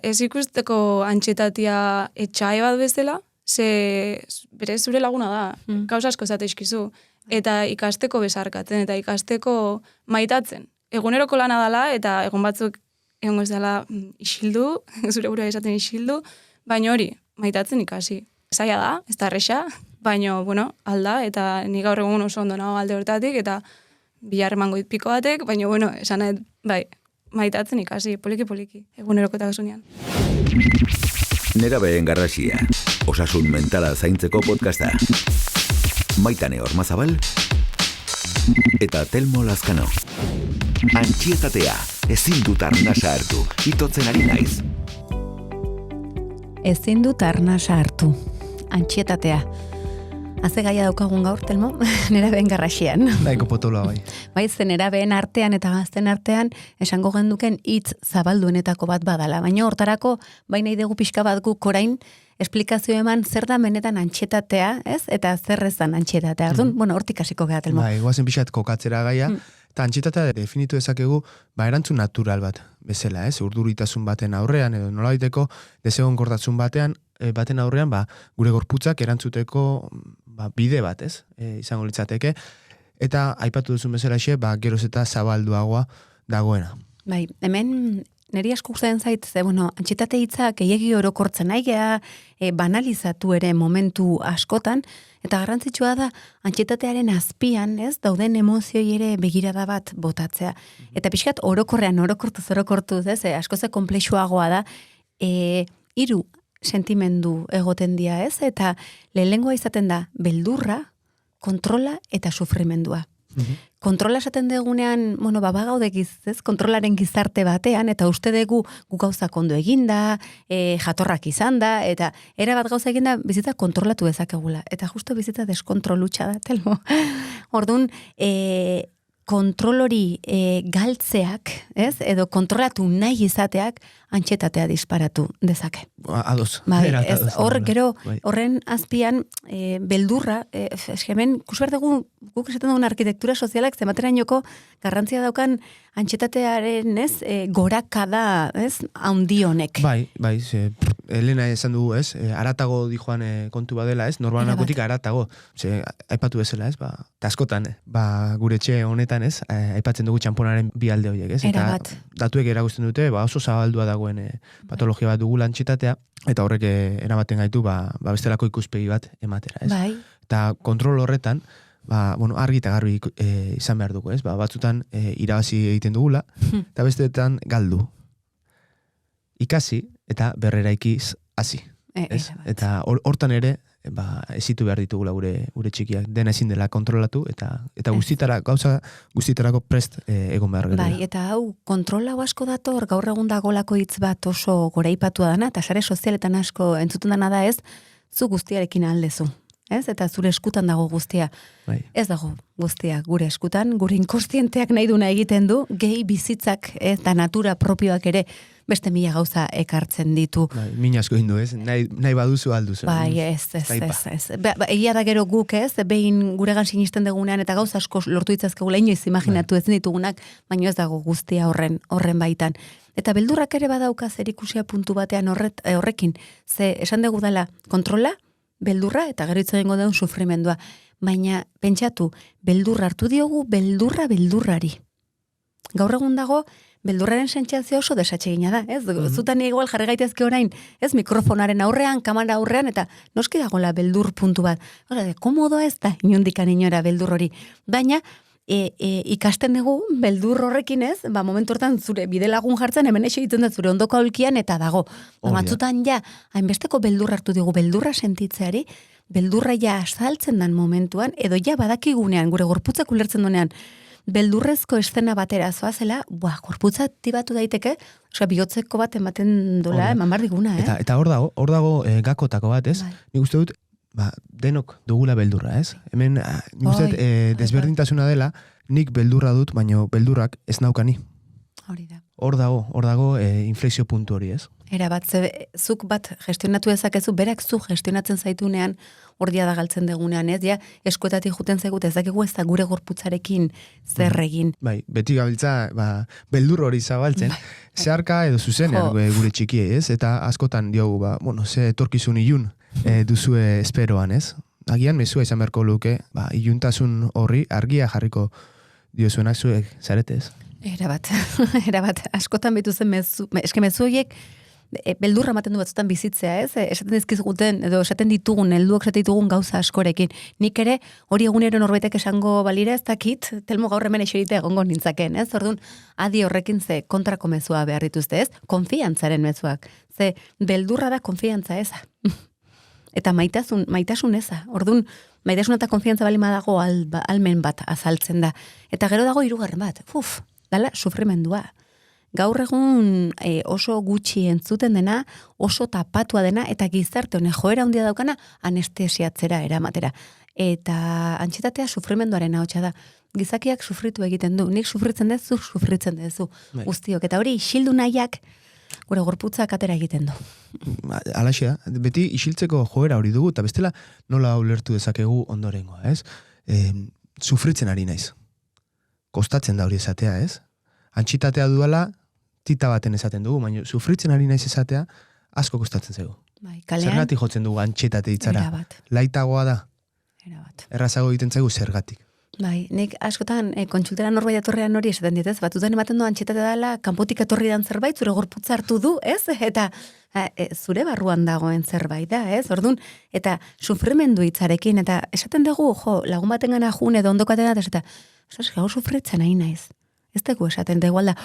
ez ikusteko antxetatia etxai bat bezala, ze bere zure laguna da, gauza asko zate iskizu, eta ikasteko besarkatzen, eta ikasteko maitatzen. Eguneroko lana dela, eta egun batzuk egongo ez dela isildu, zure burua esaten isildu, baina hori, maitatzen ikasi. Zaila da, ez da erresa, baina, bueno, alda, eta ni gaur egun oso ondo nago alde hortatik, eta bihar emango dit piko batek, baina, bueno, esan nahi, bai, maitatzen ikasi, poliki-poliki, egunerokotasunean. Nerabeen garrasia, osasun mentala zaintzeko podcasta. Maitane Ormazabal eta Telmo Lazkano. Antxietatea, ezin dut arnasa hartu, itotzen ari naiz. Ezin dut arnasa hartu, antxietatea. Haze gaia daukagun gaur, Telmo, nerabeen garrasian. Daiko potoloa bai. Bai, zen nerabeen artean eta gazten artean esango genduken hitz zabalduenetako bat badala. Baina hortarako, baina idegu pixka bat guk orain, esplikazio eman zer da benetan antxietatea, ez? Eta zer ez dan antxietatea. Ardun, bueno, hortik hasiko gara, Telmo. Bai, guazen pixat kokatzera gaia, eta antxietatea definitu dezakegu, erantzun natural bat bezala, ez? Urduritasun baten aurrean, edo nolabaiteko desegonkortasun baten aurrean, gure gorputzak erantzuteko bide bat, ez? Izango litzateke. Eta aipatu duzun bezala xe, geroz eta zabalduagoa dagoena. Bai, hemen neri asko gustatzen zait, bueno, antxietate hitzak gehiegi orokortzen naigea, banalizatu ere momentu askotan, eta garrantzitsua da antxietatearen azpian, ez, dauden emozioi ere begirada bat botatzea. Eta pixkat orokortuz, ez, askoze komplexuagoa da, 3 sentimendu egoten dira, ez, eta lehenengoa izaten da beldurra, kontrola eta sufrimendua. Kontrola esaten degunean, bueno, bagaudek ez, kontrolaren gizarte batean, eta uste dugu gu gauzak ondo eginda, jatorrak izan da, eta era bat gauza eginda bizitza kontrolatu dezakegula. Eta justo bizitza deskontrolutxa da, Telmo. Orduan, kontrol hori galtzeak, ez, edo kontrolatu nahi izateak antxetatea disparatu dezake. Ados. Bai, ez, gero, horren azpian, beldurra, hemen, kusber dugu, guk esaten dugun arkitektura sozialak, zematerainoko garrantzia daukan antxetatearen, ez, gorakada, ez, handi honek. Bai, Elena esan dugu, ez, aratago dijoan kontu badela, ez, norbanakotik aratago, aipatu bezala, ez, askotan, gure etxe honetan, ez, aipatzen dugu txamponaren bi alde horiek, ez, eta datuek eragusten dute, oso zabaldua dagoen patologia bat dugu antxetatea, eta horrek eramaten gaitu, bestelako ikuspegi bat ematera, ez. Bai. Eta kontrol horretan, argi eta garbi izan behar dugu, ez, batzutan irabazi egiten dugula, eta besteetan galdu. Ikasi eta berreraikiz hasi. Eta hortan ere, ezitu behar ditugula gure txikiak, dena ezin dela kontrolatu, eta gauza guztietarako prest egon behar gara. Bai, eta hau, kontrola asko dator, gaur egun dagolako hitz bat oso goraipatua dana, eta sare sozialetan asko entzuten dana da ez, zu guztiarekin aldezu. Ez? Eta zure eskutan dago guztia. Bai. Ez dago guztia gure eskutan, gure inkostienteak nahi duna egiten du, gehi bizitzak eta natura propioak ere beste 1000 gauza ekartzen ditu. Bai, min asko hindu, ez? Nahi baduzu alduzu. Bai, ez. Egia da gero guk, ez? Behin guregan sinisten dugunean eta gauza asko lortu ditzazkegula inoiz imaginatu ez ditugunak, baina ez dago guztia horren baitan. Eta beldurrak ere badauka zerikusia puntu batean horrekin. Ze esan dugu dela kontrola, beldurra eta gero hitz egingo daun sufrimendua. Baina, pentsatu, beldurra hartu diogu beldurrari. Gaur egun dago, beldurraren sentsazio oso desatsegina da, ez? Zutan igual jarri gaitezke orain, ez, mikrofonaren aurrean, kamera aurrean, eta noski dagoela beldur puntu bat. Komodoa ez da, inondikan inora beldur hori. Baina, ikasten dugu beldur horrekin ez, momentu hortan zure bidelagun jartzen, hemen egiten da zure ondoko aulkian eta dago. Batzutan hainbesteko beldur hartu dugu, beldurra sentitzeari, beldurra saltzen dan momentuan, edo badakigunean, gure gorputzak ulertzen duenean, beldurrezko estena batera zoazela, gorputza tibatu daiteke, bihotzeko bat ematen dola, eman bar diguna, Eta hor dago gakotako bat, ez? Nik uste dut, denok dugula beldurra, ez? Hemen, nik uste desberdintasuna dela, nik beldurra dut, baina beldurrak ez naukani. Hori da. Hor dago inflexio puntu hori, ez? Era bat, zuk bat gestionatu dezakezu, berak zu gestionatzen zaitunean, ordia da galtzen degunean, ez? Ja, eskuetatik juten zaigut, ez dakigu ez da gure gorputzarekin zer egin. Bai, beti gabiltza, beldur hori zabaltzen, zeharka edo zuzenean gure txikiei, ez? Eta askotan diogu, ze etorkizun ilun duzue esperoan, ez? Agian mezua izan beharko luke, iluntasun horri argia jarriko diozuenak zuek zaretez. Era bat, askotan bitu zen mezu horiek, beldurra ematen du batzutan bizitzea, ez? Esaten dizkizguten, edo esaten ditugun, helduak esaten ditugun gauza askorekin. Nik ere, hori egunero norbaitek esango balira ez dakit, Telmo gaur hemen eserita egongo nintzaken, ez? Orduan, adi horrekin ze kontrako mezua behar dituzte, ez? Konfiantzaren mezuak. Ze, beldurra da konfiantza eza. Eta maitasun eza. Orduan, maitasun eta konfiantza balima dago almen bat azaltzen da. Eta gero dago hirugarren bat. Dala, sufrimendua. Gaur egun oso gutxi entzuten dena, oso tapatua dena, eta gizarte honen joera handia daukana anestesiatzera eramatera. Eta antxetatea sufrimenduaren ahotsa da. Gizakiak sufritu egiten du. Nik sufritzen dut, zuk sufritzen duzu. Guztiok. Eta hori isildu nahiak gure gorputzak atera egiten du. Alaxe da, beti isiltzeko joera hori dugu, eta bestela nola ulertu dezakegu ondorengoa, ez? Sufritzen ari naiz. Kostatzen da hori esatea, ez? Antxitatea duela, tita baten esaten dugu, baina sufritzen ari naiz esatea, asko kostatzen zego. Bai, kalean. Zergatik jotzen dugu antxitate ditzara. Erabat. Laitagoa da. Erabat. Errazago egiten zaigu zergatik. Bai, nik askotan kontsultera norbait atorrean hori esaten dit, ez? Batzutan ematen du antxetate dela, kanpotik etorri dan zerbait, zure gorputza hartu du, ez? Eta zure barruan dagoen zerbait da, ez? Orduan, eta sufrimendu hitzarekin, eta esaten dugu, lagun baten gana june edo ondokaten da, eta gau sufritzen nahi naiz. Ez dugu esaten, da igual da,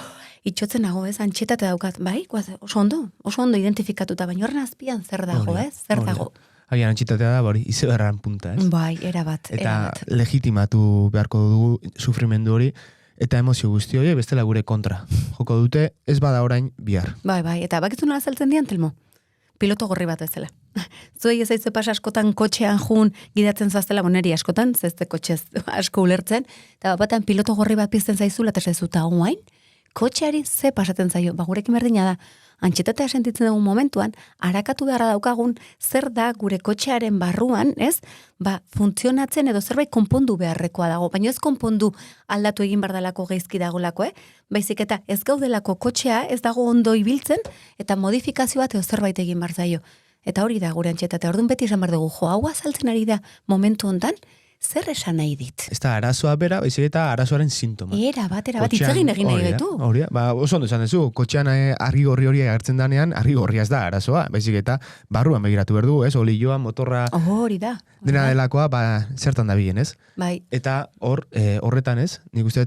itxotzen nago, ez? Antxetate daukat, bai? Oso ondo identifikatuta, baina horren azpian zer dago, ez? Zer dago? Agian antxitatea da, hori, izeberran punta, ez? Bai, erabat. Eta legitimatu beharko dugu sufrimendu hori, eta emozio guzti hori, bestela gure kontra. Joko dute, ez bada orain bihar. Bai, eta bakizu nola zeltzen dian, Telmo? Piloto gorri bat bezala. Zuei ez aizu pasa askotan kotxean jun gidatzen zaztela, boneri askotan, zezte kotxez asko ulertzen, eta batan piloto gorri bat pizten zaizula, eta zaizuta guain, kotxeari ze pasatzen zaio, gurekin berdina da, antxetatea sentitzen dugun momentuan, harakatu beharra daukagun zer da gure kotxearen barruan, ez? Funtzionatzen edo zerbait konpondu beharrekoa dago, baina ez konpondu aldatu egin bardalako geizki dagolako, Baizik eta ez gaudelako kotxea ez dago ondo ibiltzen, eta modifikazio bat edo zerbait egin bar zaio. Eta hori da gure antxetatea, orduan beti esan bar dugu, hau azaltzen ari da momentu hontan, zer esan nahi dit? Ez da arazoa bera, baizik eta arazoaren sintoma. Era bat, itzegin egin nahi gaitu. Hori da, oso ondo esan dezu, kotxean argi gorri hori agertzen danean, argi gorria ez da arazoa, baizik eta barruan begiratu berdu, ez? Olioa, motorra, hori da. Dena delakoa, zertan da bilen, ez? Bai. Eta horretan, ez? Nik uste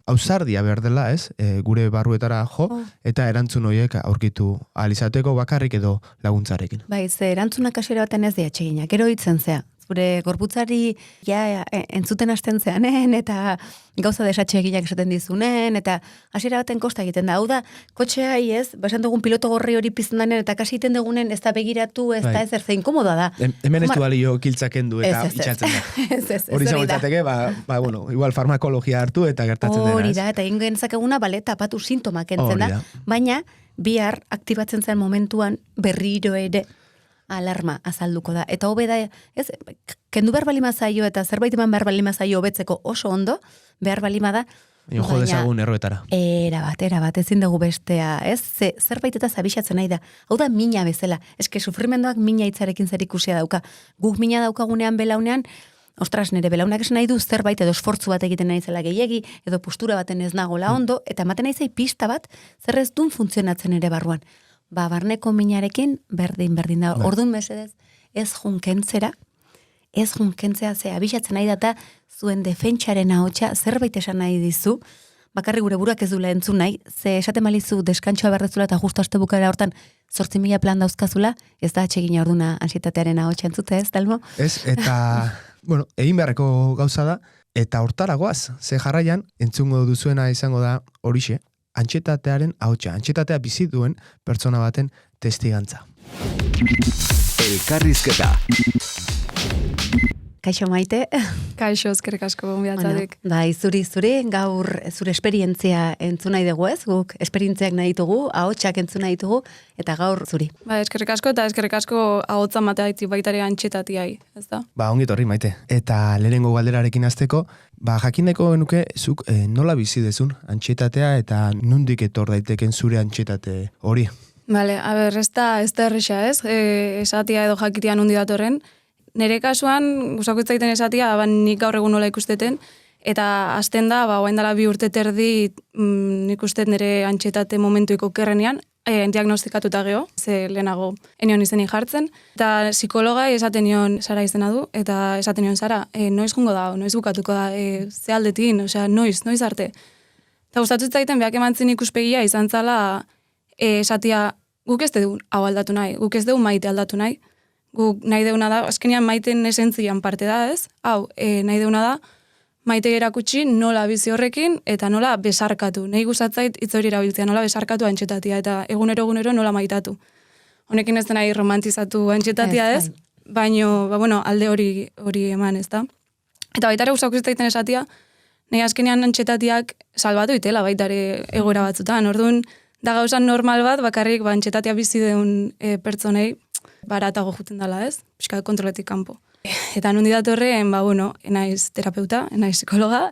ausardia behar dela, ez? Gure barruetara jo, eta erantzun horiek aurkitu alizateko bakarrik edo laguntzarekin. Bai, ze erantzunak hasiera baten ez diatxeginak, gero hitzen zea. Zure gorputzari entzuten hasten zeanen, eta gauza desatxeginak esaten dizunen, eta hasiera baten kosta egiten da. Hau da, kotxea ez, basan dugun piloto gorri hori pizten danen, eta kasi egiten dugunen ez da begiratu, ez da ezer zein komodoa da. Hemen ez du balio kiltzaken du eta itxatzen da. Hori zagoetzateke, igual farmakologia hartu eta gertatzen dena. Hori da, eta egin genezakeguna, tapatu sintomak entzen da, baina bihar aktibatzen zen momentuan berriro ere alarma azalduko da. Eta hobe da, ez, kendu behar balima zaio eta zerbait eman behar balima zaio hobetzeko oso ondo, behar balima da. Jo dezagun erroetara. Erabat, ezin dugu bestea, ez? Zerbait eta zabixatzen nahi da. Hau da mina bezala. Eske sufrimenduak mina hitzarekin zer ikusia dauka. Guk mina daukagunean belaunean, ostras, nire belaunak esan nahi du zerbait edo esfortzu bat egiten nahi zela gehiegi, edo postura baten ez nagola ondo, eta ematen nahi zai pista bat, zer ez dun funtzionatzen ere barruan. Barneko minarekin berdin da. Orduan mesedez, ez junkentzea ze abixatzen nahi data zuen defentsaren ahotsa zerbait esan nahi dizu, bakarri gure buruak ez dula entzun nahi, ze esaten malizu deskantsoa berrezula eta justu aste bukara hortan 8.000 plan dauzkazula, ez da atxegina orduna ansietatearen ahotsa entzute, ez, Telmo? Ez, eta, egin beharreko gauza da, eta hortaragoaz, ze jarraian, entzungo duzuena izango da horixe, antxetatearen ahotsa, antxetatea bizi duen pertsona baten testigantza. Elkarrizketa. Kaixo Maite. Kaixo, eskerrik asko gonbidatzatik. Bai, zuri, gaur zure esperientzia entzun nahi dugu ez, guk esperientziak nahi ditugu, ahotsak entzun nahi ditugu, eta gaur zuri. Bai, eskerrik asko eta eskerrik asko ahotsa matea ditzi baitare antxetatiai, ez da? Ongi torri, Maite. Eta lehenengo galderarekin hasteko, jakindeko genuke zuk nola bizi dezun antxetatea eta nondik etor daiteken zure antxetate hori? Bale, ez da erresa ez, esatia edo jakitia nondi datorren. Nere kasuan, gustako itzaiten esatia, nik gaur egun nola ikusteten, eta hasten da, oain dela 2 urte terdi nik ustet nire antxetate momentuiko kerrenean, diagnostikatuta geho, ze lehenago enion izenik jartzen, eta psikologai esaten nion Sara izena du, eta esaten nion Sara, noiz jungo da, noiz bukatuko da, ze aldetin, noiz arte. Eta gustatu zaiten behak emantzen ikuspegia izan zala esatia, guk ez dugu hau aldatu nahi, guk ez dugu maite aldatu nahi, guk nahi deuna da, azkenean maiten esentzian parte da ez, nahi deuna da, maite erakutsi nola bizi horrekin eta nola besarkatu. Nahi gustatzait hitz hori erabiltzea, nola besarkatu antxetatia eta egunero nola maitatu. Honekin ez da nahi romantizatu antxetatia ez, baino, alde hori eman ez da. Eta baitare gustako zaiten esatia, nahi azkenean antxetatiak salbatu itela baitare egoera batzutan. Orduan, da gauza normal bat, bakarrik antxetatia bizi deun pertsonei, baratago juten dela ez, pixkat kontroletik kanpo. Eta nondi datorren, enaiz terapeuta, enaiz psikologa,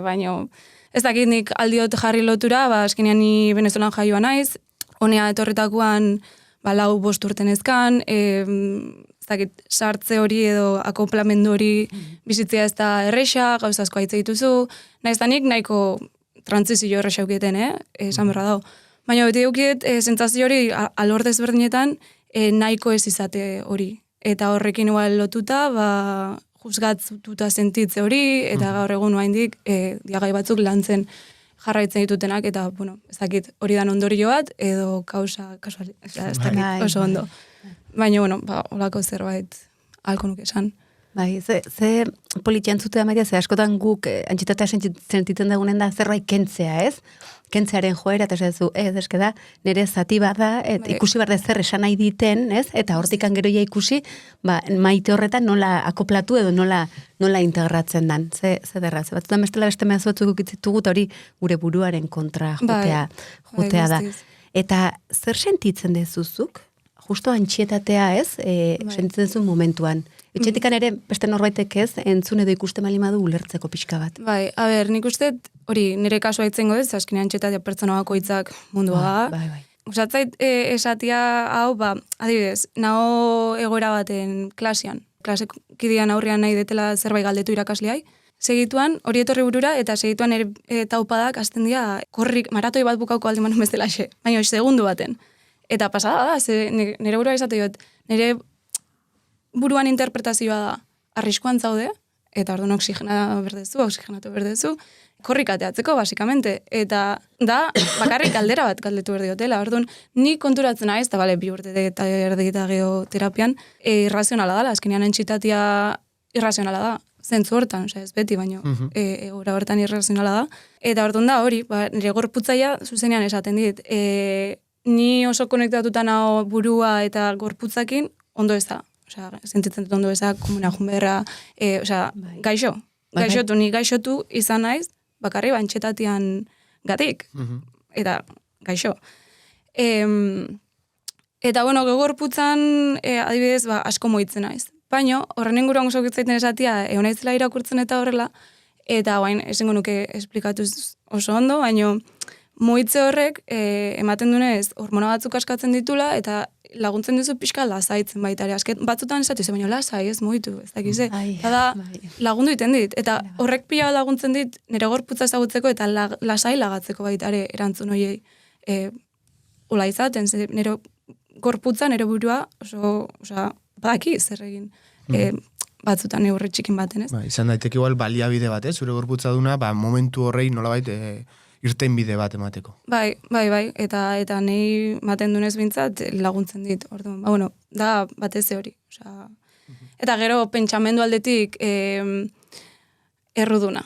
baino ez dakit nik aldiot jarri lotura, azkenean ni Venezuelan jaioa naiz, honea etorretakoan 4-5 urten ezkan, ez dakit sartze hori edo akoplamendu hori bizitzea ez da erresa, gauza asko aitze dituzu, naiz da nik nahiko trantzizio erresa eukieten, esan berra dago. Baina beti eukiet, sentsazio hori alor desberdinetan, nahiko ez izate hori. Eta horrekin igual lotuta, juzgatuta sentitze hori, eta gaur egun oraindik diagai batzuk lantzen jarraitzen ditutenak, eta, ez dakit hori dan ondorio bat, edo kausa, ez dakit oso ondo. Baina, holako zerbait halko nuke esan. Bai, ze politian zutea maitea, ze askotan guk antxetatea sentitzen dagunen da zerbait kentzea, ez? Kentzearen joera, eta eske da, nire zati bat da, ikusi behar zer esan nahi diten, ez? Eta hortikan gero ja ikusi, maite horretan nola akoplatu edo nola integratzen dan. Ze derra, ze batzutan bestela beste mehazu batzuk ukitzitugu, eta hori gure buruaren kontra jotea da. Eta zer sentitzen dezuzuk? Justo antxietatea ez, sentitzen zuen momentuan. Etxetikan ere, beste norbaitek ez, entzun edo ikuste malimadu ulertzeko pixka bat. Bai, nik uste, hori nire kasua itzengo ez, azkenean antxetatea pertsona bakoitzak mundua da. Bai. Usatzait esatia hau, adibidez, naho egoera baten klasian. Klasekidean aurrean nahi detela zerbait galdetu irakasleai. Segituan, hori etorri burura, eta segituan taupadak azten dira, maratoi bat bukauko alde manu bezala xe, baina segundu baten. Eta pasada da, nire burua izate jot, nire buruan interpretazioa da arriskuan zaude, eta orduan oxigenatu berdezu, korrikateatzeko, basikamente. Eta da, bakarrik aldera bat galdetu berdiotela. Orduan, ni konturatzen naiz, eta 2 urte eta erdi eta geoterapian, irrazionala da, azkenean entxitatia irrazionala da, zentzu hortan, ez beti, baino, egora hortan irrazionala da. Eta orduan da, hori, nire gorputzaia zuzenean esaten dit, ni oso konektatuta nago burua eta gorputzakin, ondo ez da. Sentitzen dut ondo eza, komuna junberra, gaixo. Gaixotu, ni gaixotu izan naiz, bakarri antxetatian gatik. Eta gaixo. Eta, gorputzan, adibidez, asko moitzen naiz. Baina, horren inguruan oso gitzaiten esatia, naizela irakurtzen eta horrela, eta hain, esengo nuke esplikatuz oso ondo, baina moitze horrek ematen dunez hormona batzuk askatzen ditula, eta laguntzen duzu pixka lasaitzen baita ere. Batzutan esatu ze, baina lasai ez moitu, ez dakize. Eta lagundu iten dit. Eta horrek pila laguntzen dit nire gorputza ezagutzeko eta lasai lagatzeko baita ere erantzun horiei ola izaten. Nire gorputza, nire burua, badaki zer egin. Batzutan neurri txikin baten, ez? Izan daiteke igual baliabide bat, ez? Zure gorputza duna, momentu horrei nolabait irten bide bat emateko. Bai, eta nahi maten dunez bintzat laguntzen dit, orduan, da batez hori. Eta gero pentsamendu aldetik erruduna.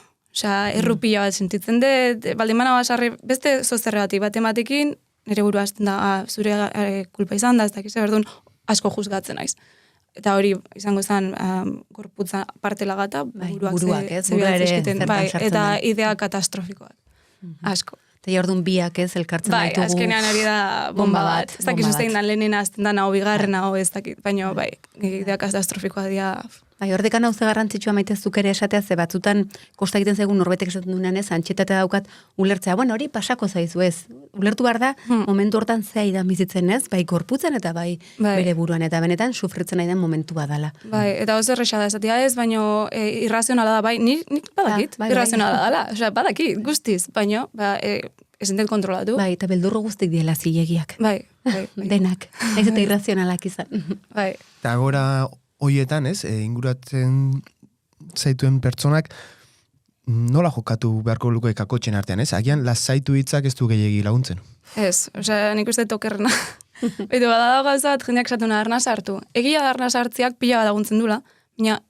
Errupila bat sentitzen dut, baldimana basarri, beste zozerregatik bat ematekin, nire burua azten da, zure kulpa izan da, ez dakize, orduan, asko juzgatzen naiz. eta hori izango zen gorputza parte lagata, buruak, ez? ze Burua ere zizkiten, zertan bai, sartzen eta da. idea katastrofikoak, asko. Eta jordun biak ez, elkartzen Bai, baitugu. azkenean hori da bomba bat. Ez dakizu zein da lehenena, azten da naho bigarrena, ez dakit, baina bai, idea katastrofikoa dira. Bai, hordekan hau ze garrantzitsua maite zuk ere esatea, ze batzutan kosta egiten zaigun norbetek esaten duenean ez, antxetatea daukat ulertzea, bueno, hori pasako zaizu ez. Ulertu behar da, momentu hortan zea idan bizitzen ez, bai gorputzen eta bai bere buruan, eta benetan sufritzen nahi den momentua dala. Bai, eta oso erresa da esatea ez, baina irrazionala da, bai, nik badakit, bai. irrazionala dala, osea, badakit, guztiz, baina, ezin dut kontrolatu. Bai, eta beldurro guztik diela zilegiak. Bai. Denak, naiz eta irrazionalak izan. Bai. Eta agora hoietan, ez, inguratzen zaituen pertsonak nola jokatu beharko luke kakotxen artean, ez? Agian lasaitu hitzak ez du gehiegi laguntzen. Ez, osea, nik uste tokerrena. Baitu, bada gauza bat jendeak esatuna arnaz hartu. Egia da arnaz hartziak pila bat laguntzen dula, baina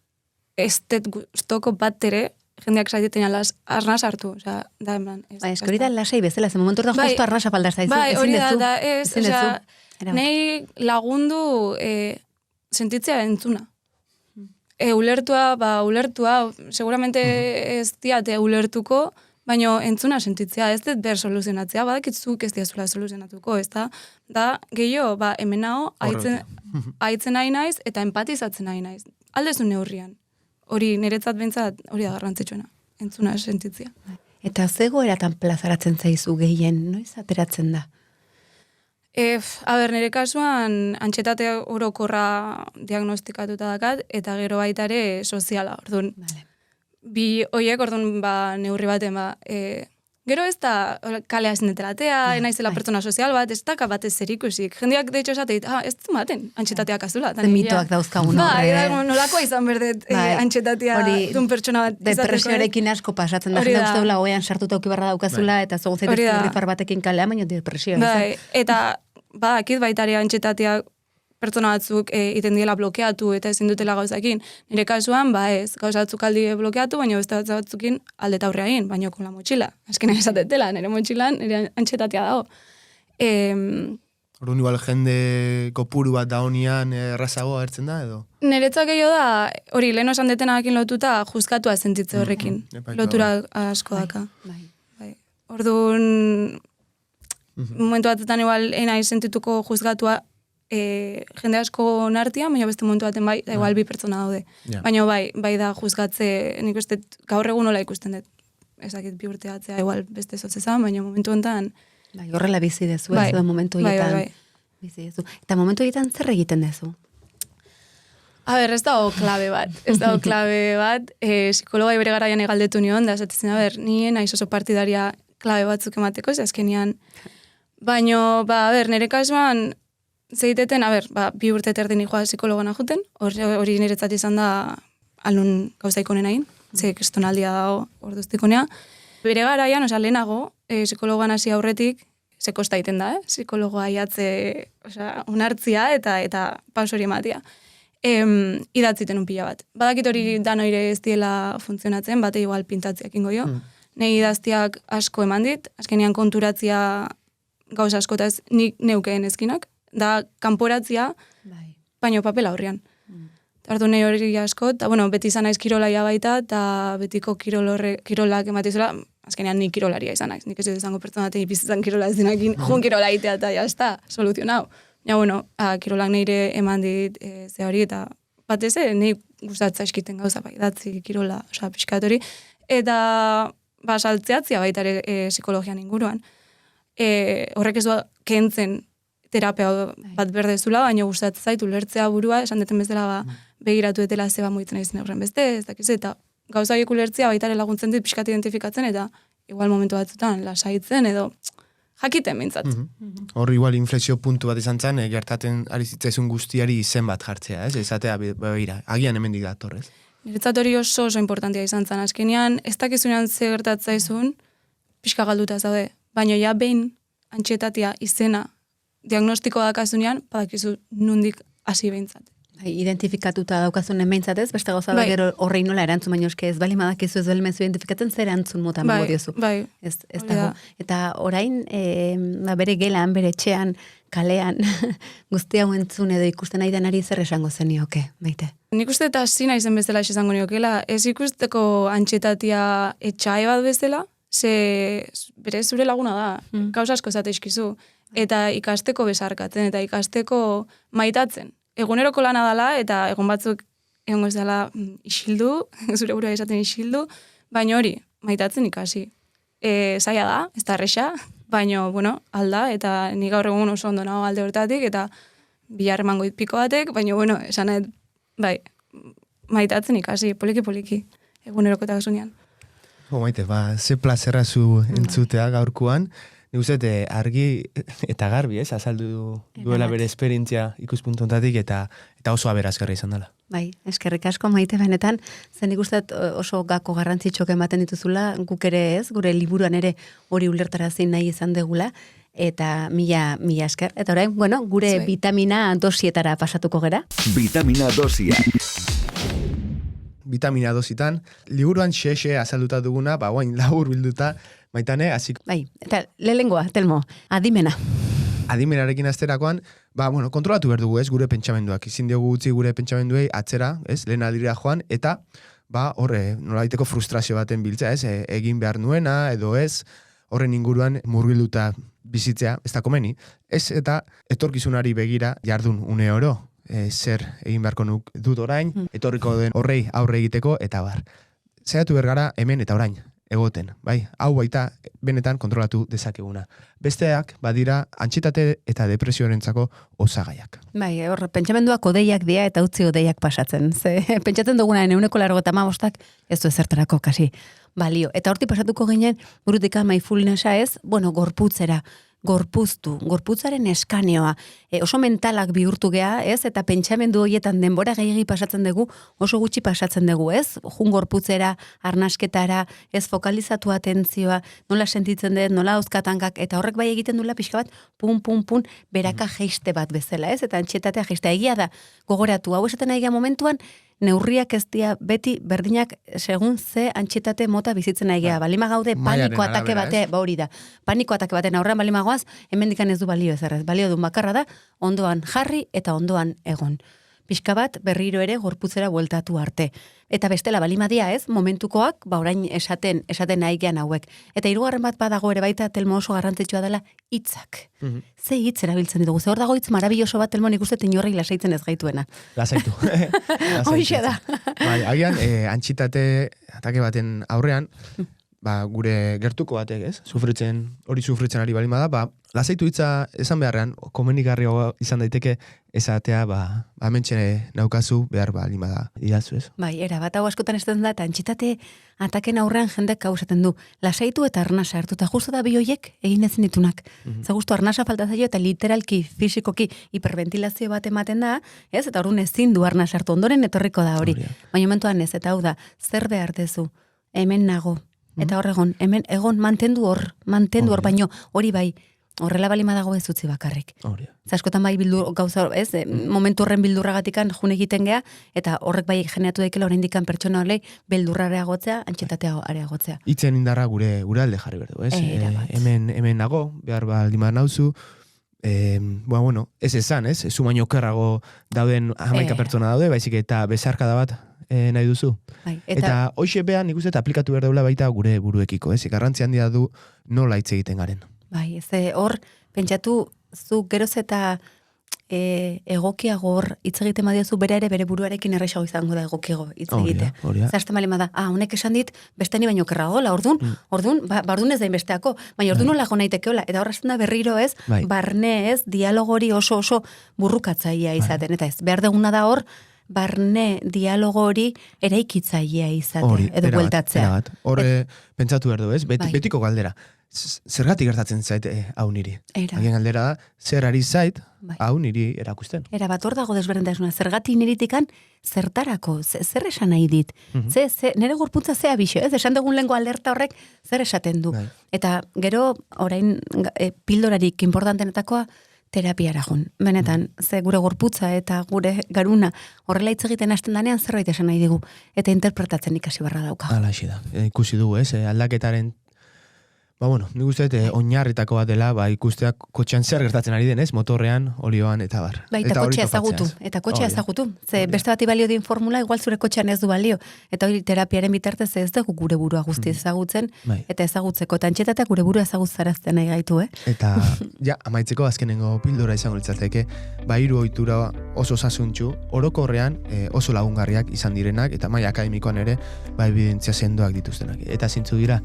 ez dut guztoko bat ere jendeak zaitetean arnaz hartu, osea, da enbran. Bai, eski hori da lasai bezala, ze momentu hortan justu arnaz apaldaz zaizu. Bai, hori da, ez, osea, nahi lagundu sentitzea entzuna. Ulertua, seguramente ez diate ulertuko, baina entzuna sentitzea, ez dut ber soluzionatzea, badakitzuk ez diazula soluzionatuko, ez da gehiago, hemen nago, aitzen nahi naiz, eta empatizatzen nahi naiz. Aldezu neurrian. Hori, niretzat bentsat, hori da garrantzitsuena, entzuna sentitzea. Eta zegoeratan plazaratzen zaizu gehien, noiz ateratzen da? Nire kasuan, antxetate orokorra diagnostikatuta dakat, eta gero baita ere soziala, orduan. Vale. Bi hoiek, orduan, neurri baten, gero ez da kalea ezinetelatea, naizela pertsona sozial bat, ez da batez zerikusik. Jendeak, de hecho, esateit, ez du maten, antxetateak azula. Ze mitoak dauzkagun horre. Nolakoa izan berdet antxetatea dun pertsona bat. Depresioarekin asko pasatzen da, jende uste dula goean sartuta aukibarra daukazula, eta zogu zaitez irrifar batekin kalea, baina depresio. Bai, eta akit baitari antxetatea pertsona batzuk iten diela blokeatu eta ezin dutela gauzakin. Nire kasuan, ez, gauza batzuk aldi blokeatu, baina beste batzukin aldeta aurrea egin, baina okun la motxila. Azkenean esatetela, nire motxilan, nire antxetatea dago. Orduan igual jende kopuru bat daunian errazagoa agertzen da, edo? Niretzak gehiago da, hori, lehen osan detenakin lotuta, juzkatua sentitze horrekin. Lotura asko daka. Orduan, momentu batetan igual enai sentituko juzgatua jende asko nartia, baina beste momentu baten bai, igual bi pertsona daude. Baina bai da juzgatze, nik uste gaur egun nola ikusten dut. Ezakit bi urte batzea, igual beste zotzezan, baina momentu honetan... Bai, horrela bizi dezu, ez da momentu horietan. Bizi dezu. Eta momentu horietan zer egiten dezu? Ez dago klabe bat. Psikologai bere garaian egaldetu nion, da esatzen, nien naiz oso partidaria klabe batzuk emateko, ez azkenian. Baina, nire kasuan, zeiteten, bi urte terdi nikoa psikologana juten, hori niretzat izan da alun gauzaikonen hain, ze kestonaldia dago orduztikonea. Bere garaian, lehenago, psikologan hasi aurretik, ze kosta egiten da, psikologoa aiatze onartzia eta paus hori ematia. Idatziten un pila bat. Badakit hori danoire ez diela funtzionatzen, bate igual pintatziak ingo jo. Nei idaztiak asko eman dit, azkenean konturatzia gauza askotaz nik neukeen ezkinak, da kanporatzia, baino papela horrean. Ardu nahi hori asko, eta beti izan naiz kirolaia baita, eta betiko kirolak ematizela, azkenean nik kirolaria izan naiz. Nik ez dut izango pertsonatik bizitzan kirola ez dinakin, jun kirola itea eta jazta, soluzionau. Ja, kirolak nire eman dit ze hori, eta batez nahi gustatza eskiten gauza bai, datzi kirola, pixkat hori, eta saltzeatzia baita ere psikologian inguruan. Horrek ez du kentzen terapia bat berdezula, baina gustatzen zaitu lertzea burua, esan deten bezala begiratu etela zeba mugitzen izan horren beste, ez dakiz, eta gauza horiek ulertzea baita ere laguntzen dit pixkat identifikatzen, eta igual momentu batzutan lasaitzen edo jakiten mintzat. Hor igual inflexio puntu bat izan zen, gertaten ari zitzaizun guztiari izen bat jartzea, ez? Ezatea, agian hemendik datorrez. Niretzat hori oso importantia izan zen, azkenean, ez dakizunean ze gertatzaizun, pixka galduta zaude, baina ja behin antxietatea izena diagnostiko dakazunean, badakizu nundik hasi behintzat. Identifikatuta daukazunen behintzat ez, beste gauza da gero horrein nola erantzun, baina eske ez bali madakizu ez bali mezu identifikatzen zer erantzun mota emango diozu. Bai, ez dago. Eta orain, bere gelan, bere etxean, kalean guzti hau entzun edo ikusten nahi denari zer esango zenioke, Maite? Nik uste eta hasi naizen bezala esango niokela, ez ikusteko antxetatia etxai bat bezala, ze bere zure laguna da, gauza asko zate eskizu, eta ikasteko besarkatzen, eta ikasteko maitatzen. Eguneroko lana dela, eta egun batzuk egongo ez dela isildu, zure gura esaten isildu, baina hori, maitatzen ikasi. Zaila da, ez da erresa, baina, bueno, alda, eta nik gaur egun oso ondo nago alde hortatik, eta bihar emango dit piko batek, baina, bueno, esanet, bai, maitatzen ikasi, poliki-poliki, egunerokotasunean. Maite, ze plazerra zu entzutea gaurkoan. Nik uste, argi eta garbi, azaldu duela bere esperientzia ikuspuntu honetatik eta oso aberazgarria izan dela. Bai, eskerrik asko Maite benetan, zen ikustet oso gako garrantzitxok ematen dituzula, guk ere ez, gure liburuan ere hori ulertarazi nahi izan degula, eta mila esker. Eta orain, bueno, gure vitamina dosietara pasatuko gera. Vitamina dosiak. Vitamina dositan, liburuan xe azalduta duguna, guain labur bilduta, Maitane, hasiko. Bai, eta lehengoa, Telmo, adimena. Adimenarekin azterakoan, kontrolatu behar dugu, ez, gure pentsamenduak. Izin diogu utzi gure pentsamenduei atzera, ez, lehen aldira joan, eta, horre, nolaiteko frustrazio baten biltza, ez, egin behar nuena, edo ez, horren inguruan murgilduta bizitzea, ez da komeni, ez, eta etorkizunari begira jardun une oro, zer egin beharko dut orain, etorriko den horrei aurre egiteko, eta bar. Zeratu bergara hemen eta orain, egoten, bai, hau baita benetan kontrolatu dezakeguna. Besteak, badira, antxietate eta depresioarentzako osagaiak. Bai, hor, pentsamenduak odeiak dira eta utzi odeiak pasatzen. Ze, pentsatzen duguna, 185 ez du ezertarako kasi balio. Eta horti pasatuko ginen, burutika mindfulnessa ez, gorputzera, gorputzaren eskaneoa, oso mentalak bihurtu gea, ez, eta pentsamendu horietan denbora gehiagi pasatzen dugu, oso gutxi pasatzen dugu, ez, jun gorputzera, arnasketara, ez, fokalizatu atentzioa, nola sentitzen dut, nola auskatankak, eta horrek bai egiten duela pixka bat, pun, beraka jeiste bat bezala, ez, eta antxietatea jeiste, egia da, gogoratu, hau esaten egia momentuan, neurriak ez dira beti berdinak segun ze antxietate mota bizitzen egia, balima gaude paniko atake bate, hori da, paniko atake baten aurrean balima goaz, hemendikan ez du balio ezerrez, balio du bakarra da, ondoan jarri eta ondoan egon. Pixka bat berriro ere gorputzera bueltatu arte. Eta bestela balimadia ez, momentukoak, orain esaten nahi gean hauek. Eta hirugarren bat badago ere baita Telmo oso garrantzitsua dela hitzak. Ze hitz erabiltzen ditugu, ze hor dago hitz marabilloso bat Telmo nik uste inorri lasaitzen ez gaituena. Lasaitu. Hoxe da. Bai, agian, antxitate atake baten aurrean, gure gertuko batek, ez? Hori sufritzen ari balima da, lasaitu hitza esan beharrean, komenigarria izan daiteke esatea, hementxe naukazu behar balima da, idazu, ez? Bai, bat hau askotan ez da, eta antxitate ataken aurrean jendek kausaten du. Lasaitu eta arnasa hartu, eta justu da bi hoiek egin ezin ditunak. Za justu arnasa falta zaio, eta literalki, fisikoki, hiperventilazio bat ematen da, ez? Eta orduan ezin du arnasa hartu, ondoren etorriko da hori. Baina momentuan ez, eta hau da, zer behar dezu, hemen nago. Eta horregon, hemen egon mantendu hor, baino hori bai, horrela balima dago ez utzi bakarrik. Zaskotan bai gauza, ez, momentu horren bildurragatikan june egiten gea, eta horrek bai generatu daikela oraindikan pertsona horrek beldurra areagotzea, antxetatea areagotzea. Itzen indarra gure alde jarri berdu, ez? Hemen nago, behar baldima nauzu, ez esan, ez? Zu baino okerrago dauden 11 pertsona daude, baizik eta bezarkada bat nahi duzu. Bai, eta hoxe behan nik uste aplikatu behar daula baita gure buruekiko, ez? Garrantzi handia du nola hitz egiten garen. Bai, hor, pentsatu, zu geroz eta egokiago hor hitz egiten badiazu bere ere bere buruarekin errexago izango da egokiago hitz egite. Zertzen balima da, honek esan dit, beste ni baino kerragola, ordun ez da inbesteako, baina ordun nola gonaitekeola, eta horrazten da berriro ez, barne ez, dialogori oso burrukatzaia izaten, eta ez, behar deguna da hor, barne dialogo hori eraikitzailea izate, edo bueltatzea. Horre, pentsatu behar du, ez? Betiko galdera. Zergatik gertatzen zait hau niri? Hagen galdera da, zer ari zait hau niri erakusten. Bat hor dago desberdintasuna, zergatik niritikan zertarako, zer esan nahi dit? Nere gorpuntza zea bixo, ez? Esan dugun lengo alerta horrek zer esaten du. Eta gero, orain, pildorarik importantenetakoa, terapiara jun. Benetan, ze gure gorputza eta gure garuna horrela hitz egiten hasten danean zerbait esan nahi digu. Eta interpretatzen ikasi barra dauka. Hala, da. Ikusi dugu, ez? Aldaketaren bueno, nik uste oinarritako bat dela, ikustea kotxean zer gertatzen ari denez, motorrean, olioan, eta bar. Eta hori kotxea topatzea, ezagutu, ez? eta kotxea Hori da. ezagutu. Ze beste bati balio din formula, igual zure kotxean ez du balio. Eta hori terapiaren bitartez ez dugu gure burua guzti ezagutzen, Bai. eta ezagutzeko. Eta antxetateak gure burua ezagutzarazten nahi gaitu, Eta, amaitzeko azkenengo pildora izango litzateke, hiru ohitura oso osasuntsu, orokorrean oso lagungarriak izan direnak, eta maila akademikoan ere, ebidentzia sendoak dituztenak. Eta zintzu dira,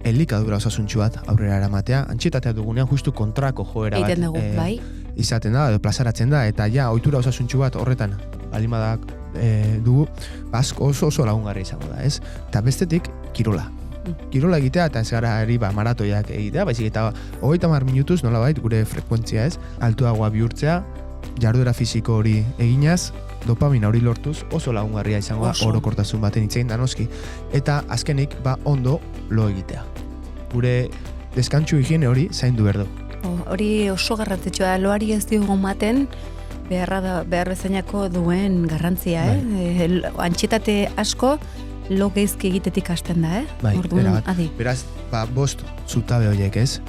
elikadura osasuntsu bat aurrera eramatea, antxietatea dugunean justu kontrako joera bat egiten dugu, bai. izaten da, edo plazaratzen da, eta ohitura osasuntsu bat horretan alimadak dugu, oso lagungarria izango da, ez? Eta bestetik, kirola. Kirola egitea, eta ez gara maratoiak egitea, baizik eta 30 minutuz nolabait gure frekuentzia ez, altuagoa bihurtzea, jarduera fisiko hori eginaz, dopamina hori lortuz oso lagungarria izango da orokortasun baten itzein da noski. Eta azkenik, ondo lo egitea. Gure deskantsu higiene hori zaindu berdo. Hori oso garrantzitsua da, loari ez diogu maten, behar bezainako duen garrantzia, Antxietate asko, lo geizki egitetik hasten da, Bai, Orduan, beraz, 5 zutabe horiek ez,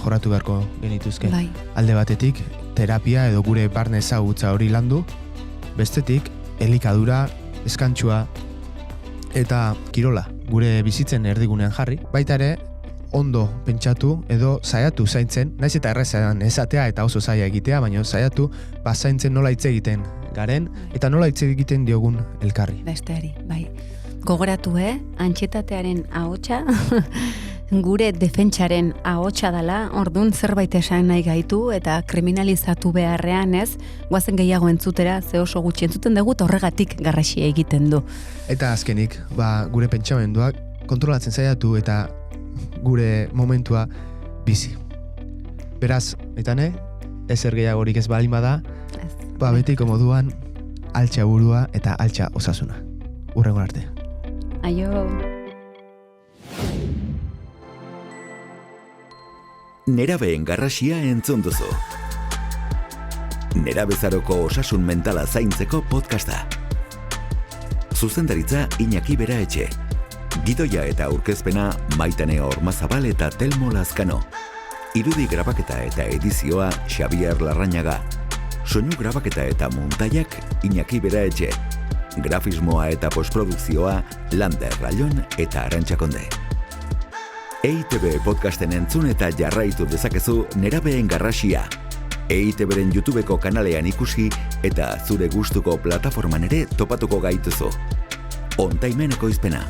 jorratu beharko genituzke. Bai. Alde batetik, terapia edo gure barne ezagutza hori landu, bestetik, elikadura, eskantsua, eta kirola, gure bizitzen erdigunean jarri, baita ere, ondo pentsatu edo saiatu zaintzen, naiz eta errezean esatea eta oso zaila egitea, baina saiatu zaintzen nola hitz egiten garen, eta nola hitz egiten diogun elkarri. Besteari, bai. Gogoratu, antxetatearen ahotsa, gure defentsaren ahotsa dela, ordun zerbait esan nahi gaitu, eta kriminalizatu beharrean ez, guazen gehiago entzutera, ze oso gutxi entzuten dugu, eta horregatik garraxia egiten du. Eta azkenik, gure pentsamenduak kontrolatzen saiatu eta gure momentua bizi. Beraz, etane, ezer gehiagorik ez balin bada, betiko moduan, altxa burua eta altxa osasuna. Hurrengo arte. Aio. Nerabeen garrasia entzun duzu. Nerabezaroko osasun mentala zaintzeko podcasta. Zuzendaritza Iñaki Beraetxe. Gidoia eta aurkezpena Maitane Ormazabal eta Telmo Lazkano. Irudi grabaketa eta edizioa Xabier Larrañaga. Soinu grabaketa eta muntaiak Iñaki Beraetxe. Grafismoa eta postprodukzioa Lander Rallon eta Arantxa Konde. EITB podcasten entzun eta jarraitu dezakezu Nerabeen garrasia. EITBren YouTubeko kanalean ikusi eta zure gustuko plataforman ere topatuko gaituzu. On Time ekoizpena.